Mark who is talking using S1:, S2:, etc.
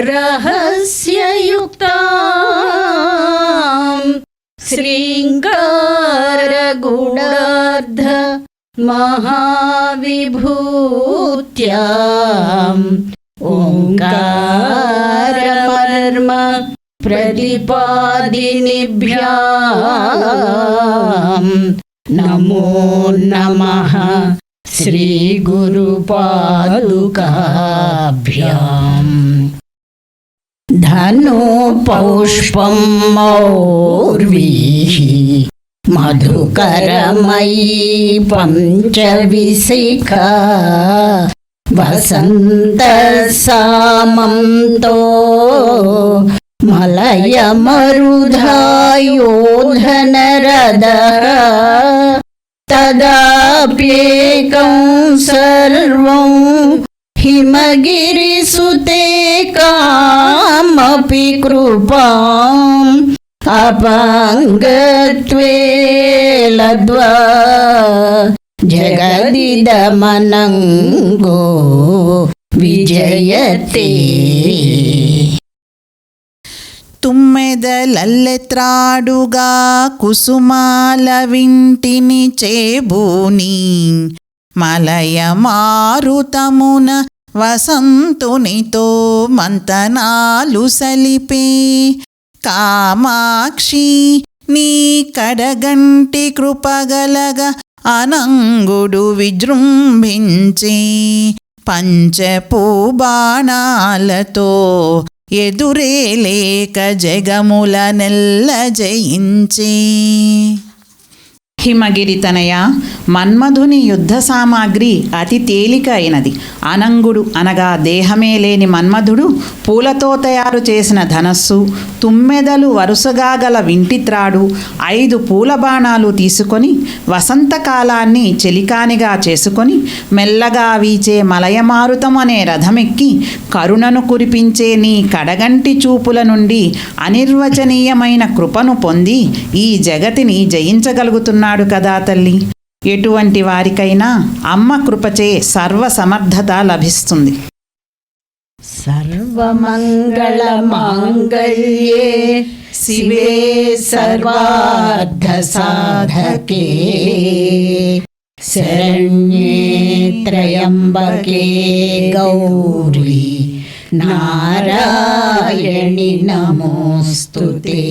S1: रहस्ययुक्तां श्रृङ्गारगूढार्ध महाविभूत्याम् ओङ्कारमर्म प्रतिपादिनिभ्यां नमो नमः श्रीगुरुपादुकाभ्याम्। धनुपौष्पं मौर्वीः मधुकरमयी पञ्चविशिखा वसन्तसामन्तो मलयमरुधायोधनरदः तदाप्येकं सर्वं हिमगिरिसुते कामपि कृपाम् अपाङ्गत्वे लद्वा जगदिदमनङ्गो विजयते।
S2: తుమ్మెదలల్లెత్రాడుగా కుసుమాల వింటిని చేబూని మలయమారుతమున వసంతునితో మంతనాలు సలిపే కామాక్షి నీ కడగంటి కృపగలగా అనంగుడు విజృంభించి పంచపూబాణాలతో ఎదురే లేక జగముల నెల్ల జయించి. హిమగిరి తనయ, మన్మధుని యుద్ధ సామాగ్రి అతి తేలిక అయినది. అనంగుడు అనగా దేహమే లేని మన్మధుడు పూలతో తయారు చేసిన ధనస్సు, తుమ్మెదలు వరుసగా గల వింటిత్రాడు, 5 పూల బాణాలు తీసుకొని వసంతకాలాన్ని చెలికానిగా చేసుకొని మెల్లగా వీచే మలయమారుతం అనే రథమెక్కి కరుణను కురిపించే నీ కడగంటి చూపుల నుండి అనిర్వచనీయమైన కృపను పొంది ఈ జగతిని జయించగలుగుతున్నాడు కదా తల్లి. ఎటువంటి వారికైనా అమ్మ కృపచే సర్వసమర్థత లభిస్తుంది.
S1: సర్వమంగళ మాంగళ్యే శివే సర్వార్థ సాధకే శరణ్యే త్రయంబకే గౌరీ నారాయణి నమోస్తుతే.